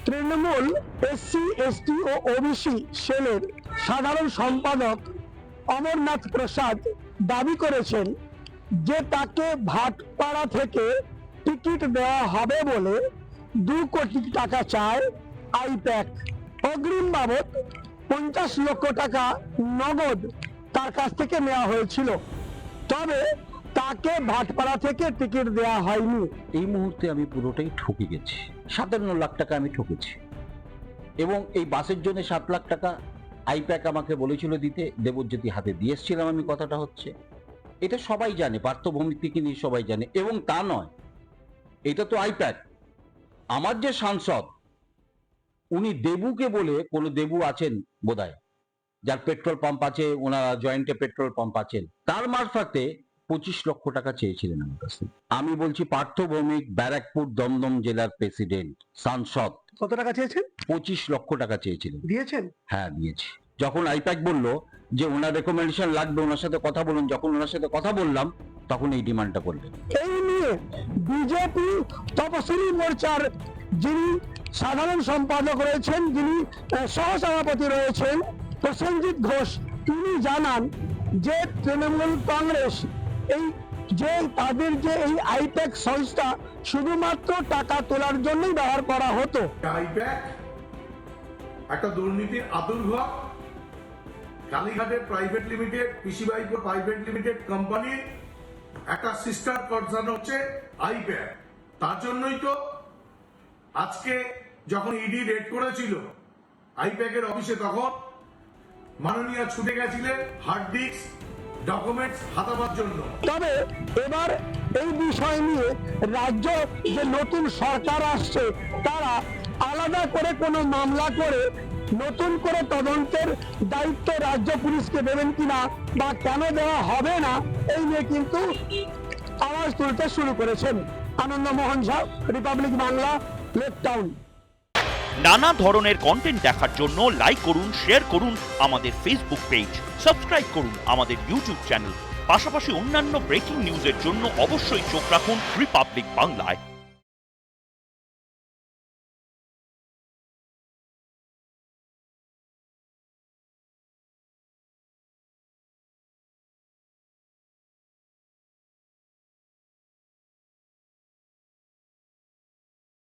Trinamool SC ST ও OBC সেলের সাধারণ সম্পাদক অমরনাথ প্রসাদ দাবি করেছেন যে তাকে ভাটপাড়া থেকে টিকিট দেওয়া হবে বলে 2 কোটি টাকা চায় আইপ্যাক। অগ্রিম বাবদ 50 লক্ষ টাকা নগদ তার কাছ থেকে নেওয়া হয়েছিল, তবে তাকে ভাটপাড়া থেকে টিকিট দেওয়া হয়নি। এই মুহূর্তে আমি পুরোটাই ঠকে গেছি। 57 লাখ টাকা আমি ঠকেছি, এবং এই বাসের জন্য 7 লাখ টাকা আইপ্যাক আমাকে বলেছিল দিতে, দেবজ্যোতি হাতে দিয়ে এসেছিলাম আমি। কথাটা হচ্ছে, এটা সবাই জানে, পার্থ ভৌমিক থেকে নিয়ে সবাই জানে। এবং তা নয়, এটা তো আইপ্যাক। আমার যে সাংসদ, উনি দেবুকে বলে, কোন দেবু আছেন বোধহয়, যার পেট্রোল পাম্প আছে, ওনারা জয়েন্টে পেট্রোল পাম্প আছেন, তার মারফতে 25 লক্ষ টাকা চেয়েছিলেন আমার কাছে। আমি বলছি, পার্থ ভৌমিক, ব্যারাকপুর দমদম জেলার প্রেসিডেন্ট, সাংসদ। কত টাকা চেয়েছেন? 25 লক্ষ টাকা চেয়েছিলেন। দিয়েছেন? হ্যাঁ, দিয়েছি। যখন আইপ্যাক বলল যে ওনার রেকমেন্ডেশন লাগবে, ওনার সাথে কথা বলুন, যখন ওনার সাথে কথা বললাম, তখন এই ডিমান্ডটা করলেন। এই নিয়ে বিজেপি তপশিলি মোর্চার যিনি সাধারণ সম্পাদক রয়েছেন, যিনি সহসভাপতি রয়েছেন প্রসেনজিৎ ঘোষ, তিনি জানান যে তৃণমূল কংগ্রেস এই যে তাদের যে এই আইপ্যাক সংস্থা শুধুমাত্র টাকা তোলার জন্যই ব্যবহার করা হতো। আইপ্যাক একটা দুর্নীতির আতুরঘর। কালীঘাটের প্রাইভেট লিমিটেড, পিসিবাইকো প্রাইভেট লিমিটেড কোম্পানির একটা সিস্টার কনসার্ন হচ্ছে আইপ্যাক। তার জন্যই তো আজকে যখন ইডি রেড করেছিল আইপ্যাকের অফিসে, তখন মাননীয় ছুটে গেছিলেন হার্ড ডিস্ক ডকুমেন্টস হাতাবার জন্য। তবে এবার এই বিষয় নিয়ে রাজ্য যে নতুন সরকার আসছে, তারা আলাদা করে কোনো মামলা করে নতুন করে তদন্তের দায়িত্ব রাজ্য পুলিশকে দেবেন কিনা বা কেন দেওয়া হবে না, এই নিয়ে কিন্তু আওয়াজ তুলতে শুরু করেছেন। আনন্দমোহন ঝা, রিপাবলিক বাংলা, লেক টাউন। নানা ধরনের কন্টেন্ট দেখার জন্য লাইক করুন, শেয়ার করুন আমাদের ফেসবুক পেজ, সাবস্ক্রাইব করুন আমাদের ইউটিউব চ্যানেল। পাশাপাশি অন্যান্য ব্রেকিং নিউজের জন্য অবশ্যই চোখ রাখুন রিপাবলিক বাংলায়।